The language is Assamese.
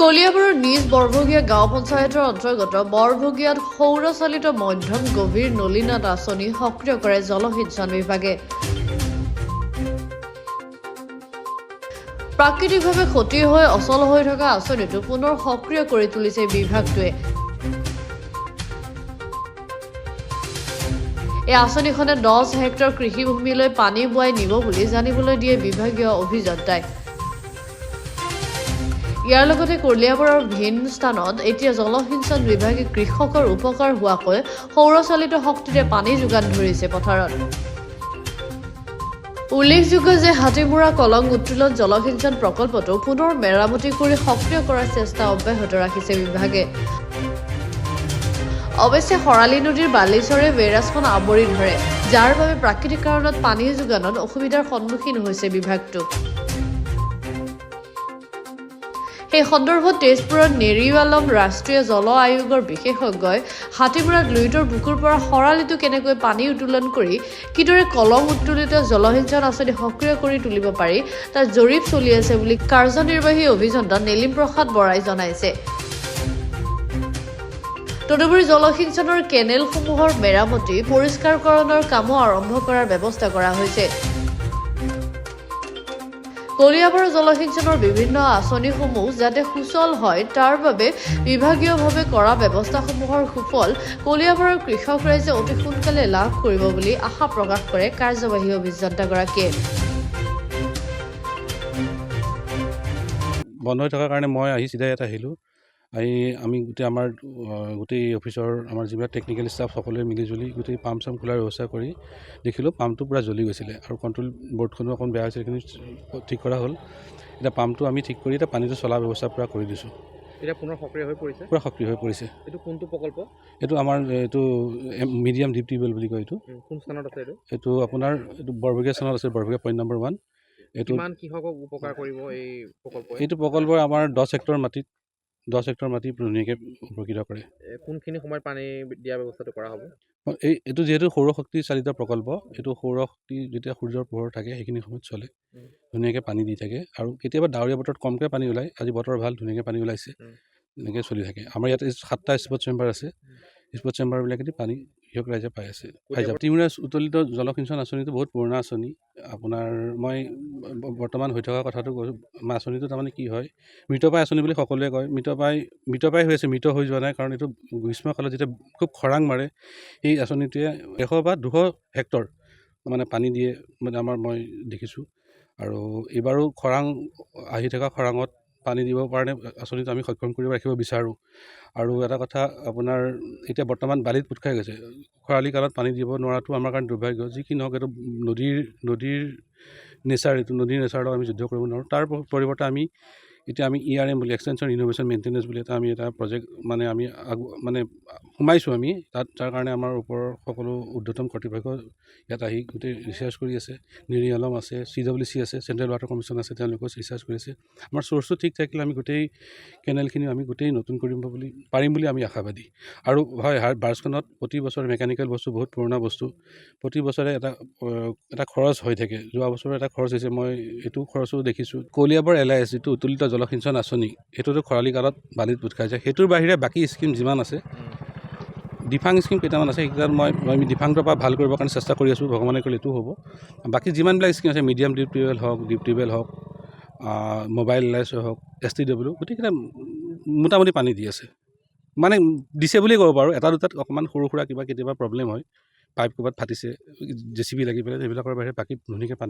কলিয়াবৰৰ নিজ বৰভগীয়া গাঁও পঞ্চায়তৰ অন্তৰ্গত বৰভগীয়াত সৌৰচালিত মধ্যম গভীৰ নলীনাদ আঁচনি সক্ৰিয় কৰে জলসিঞ্চন বিভাগে। প্ৰাকৃতিকভাৱে ক্ষতি হৈ অচল হৈ থকা আঁচনিটো পুনৰ সক্ৰিয় কৰি তুলিছে বিভাগটোৱে। এই আঁচনিখনে 10 হেক্টৰ কৃষিভূমিলৈ পানী বোৱাই নিব বুলি জানিবলৈ দিয়ে বিভাগীয় অভিযন্তাই। ইয়াৰ লগতে কলিয়াবৰৰ ভিন স্থানত এতিয়া জলসিঞ্চন বিভাগে কৃষকৰ উপকাৰ হোৱাকৈ সৌৰচালিত শক্তিৰে পানী যোগান ধৰিছে পথাৰত। উল্লেখযোগ্য যে হাতীমুৰা কলং উত্তোলন জলসিঞ্চন প্ৰকল্পটো পুনৰ মেৰামতি কৰি সক্ৰিয় কৰাৰ চেষ্টা অব্যাহত ৰাখিছে বিভাগে। অৱশ্যে শৰালী নদীৰ বালিচৰে বেৰাজখন আৱৰি ধৰে, যাৰ বাবে প্ৰাকৃতিক কাৰণত পানী যোগানত অসুবিধাৰ সন্মুখীন হৈছে বিভাগটো। সেই সন্দৰ্ভত তেজপুৰৰ নেৰিৱালম ৰাষ্ট্ৰীয় জল আয়োগৰ বিশেষজ্ঞই হাতীমুৰাত লুইতৰ বুকুৰ পৰা শৰালীটো কেনেকৈ পানী উত্তোলন কৰি কিদৰে কলং উত্তোলিত জলসিঞ্চন আঁচনি সক্ৰিয় কৰি তুলিব পাৰি তাৰ জৰীপ চলি আছে বুলি কাৰ্যনিৰ্বাহী অভিযন্তা নীলিম প্ৰসাদ বৰাই জনাইছে। তদুপৰি জলসিঞ্চনৰ কেনেলসমূহৰ মেৰামতি পৰিষ্কাৰকৰণৰ কামো আৰম্ভ কৰাৰ ব্যৱস্থা কৰা হৈছে। কলিয়াবৰ জলসিঞ্চনৰ বিভিন্ন আঁচনিসমূহ যাতে সুচল হয় তাৰ বাবে বিভাগীয়ভাৱে কৰা ব্যৱস্থাসমূহৰ সুফল কলিয়াবৰৰ কৃষক ৰাইজে অতি সোনকালে লাভ কৰিব বুলি আশা প্ৰকাশ কৰে কাৰ্যবাহী অভিযন্তাগৰাকীয়ে। বন্ধ হৈ থকাৰ কাৰণে মই চিধাই ইয়াত আহিলোঁ। আমি গোটেই অফিচৰ আমাৰ যিবিলাক টেকনিকেল ষ্টাফ সকলোৱে মিলিজুলি গোটেই পাম্প চাম্প খোলাৰ ব্যৱস্থা কৰি দেখিলোঁ পাম্পটো পূৰা জ্বলি গৈছিলে আৰু কণ্ট্ৰল বৰ্ডখনো অকণ বেয়া হৈছিলে, কিন্তু ঠিক কৰা হ'ল। এতিয়া পাম্পটো আমি ঠিক কৰি এতিয়া পানীটো চলাৰ ব্যৱস্থা পূৰা কৰি দিছোঁ। এতিয়া পুনৰ সক্ৰিয় হৈ পৰিছে, পূৰা সক্ৰিয় হৈ পৰিছে। এইটো কোনটো প্ৰকল্প? এইটো আমাৰ মিডিয়াম ডিপ টিউবৱেল বুলি কয়। কোন স্থানত আছে এইটো আপোনাৰ বৰভগীয়া স্থানত আছে, বৰভগীয়া পইণ্ট নম্বৰ 1। এইটো কিমান কৃষকক উপকাৰ কৰিব এই প্ৰকল্পই? এইটো প্ৰকল্পই আমাৰ 10 হেক্টৰ মাটি ধুনীয়াকৈ উপকৃত কৰে। কোনখিনি সময়ত পানী দিয়াৰ ব্যৱস্থাটো কৰা হ'ব? এইটো যিহেতু সৌৰশক্তি চালিত প্ৰকল্প, এইটো সৌৰশক্তি যেতিয়া সূৰ্যৰ পোহৰ থাকে সেইখিনি সময়ত চলে, ধুনীয়াকৈ পানী দি থাকে। আৰু কেতিয়াবা ডাৱৰীয়া বতৰত কমকৈ পানী ওলায়, আজি বতৰ ভাল ধুনীয়াকৈ পানী ওলাইছে, এনেকৈ চলি থাকে। আমাৰ ইয়াত 7টা স্পট চেম্বাৰ আছে, স্পট চেম্বাৰবিলাকেদি পানী কৃষক ৰাইজে পাই আছে। হাতীমুৰা উত্তোলিত জলসিঞ্চন আঁচনিটো বহুত পুৰণা আঁচনি। আপোনাৰ মই বৰ্তমান হৈ থকা কথাটো কৈছোঁ। আঁচনিটো তাৰমানে কি হয়, মৃতপ্ৰায় আঁচনি বুলি সকলোৱে কয়। মৃতপ্ৰায় হৈ আছে, মৃত হৈ যোৱা নাই, কাৰণ এইটো গ্ৰীষ্মকালত যেতিয়া খুব খৰাং মাৰে এই আঁচনিটোৱে 100 বা 200 হেক্টৰ মানে পানী দিয়ে মানে মই দেখিছোঁ। আৰু এইবাৰো আহি থকা খৰাঙত পানী দিবৰ কাৰণে আঁচনিটো আমি সক্ষম কৰি ৰাখিব বিচাৰোঁ। আৰু এটা কথা আপোনাৰ এতিয়া বৰ্তমান বালিত পোত খাই গৈছে, খৰালি কালত পানী দিব নোৱাৰাটো আমাৰ কাৰণে দুৰ্ভাগ্য। যি কি নহওক, এইটো নদীৰ নেচাৰ, এইটো নদীৰ নেচাৰৰ আমি যুদ্ধ কৰিব নোৱাৰোঁ। তাৰ পৰিৱৰ্তে আমি ERM বুলি এক্সটেনশ্যন ইনোভেশ্যন মেইনটেনেন্স বুলি এটা প্ৰজেক্ট আমি সোমাইছোঁ আমি তাত। তাৰ কাৰণে আমাৰ ওপৰৰ সকলো ঊৰ্ধ্বতম কৰ্তৃপক্ষ ইয়াত আহি গোটেই ৰিচাৰ্চ কৰি আছে। নেৰিয়ালম আছে, CWC আছে, চেণ্ট্ৰেল ৱাটাৰ কমিশ্যন আছে, তেওঁলোকেও ৰিচাৰ্চ কৰি আছে। আমাৰ চ'ৰ্চটো ঠিক থাকিলে আমি গোটেই কেনেলখিনি আমি গোটেই নতুন পাৰিম বুলি আমি আশাবাদী। আৰু হয়, বাৰ্চখনত প্ৰতি বছৰে মেকানিকেল বস্তু বহুত পুৰণা বস্তু, প্ৰতি বছৰে এটা খৰচ হৈ থাকে। যোৱা বছৰো এটা খৰচ হৈছে, মই এইটো খৰচো দেখিছোঁ। কলিয়াবৰ LIS যিটো উত্তোলিত জলসিঞ্চন আঁচনি, সেইটোতো খৰালি কালত বালিত পোত খাই যায়। সেইটোৰ বাহিৰে বাকী স্কিম যিমান আছে, ডিফাং স্কিম কেইটামান আছে, সেইকেইটাত আমি ডিফাংটোৰ পৰা ভাল কৰিবৰ কাৰণে চেষ্টা কৰি আছোঁ। ভগৱানে কৰিলে এইটো হ'ব। বাকী যিমানবিলাক স্কিম আছে, মিডিয়াম ডিপ টিউবৱেল হওক, মোবাইল LIS হওক, STW, গোটেইকেইটা মোটামুটি পানী দি আছে। মানে দিছে বুলিয়ে ক'ব পাৰোঁ। এটা দুটাত অকণমান সৰু সুৰা কেতিয়াবা প্ৰব্লেম হয়, পাইপ ক'ৰবাত ফাটিছে, JCB লাগি পেলাই, সেইবিলাকৰ বাহিৰে বাকী ধুনীয়াকৈ পানী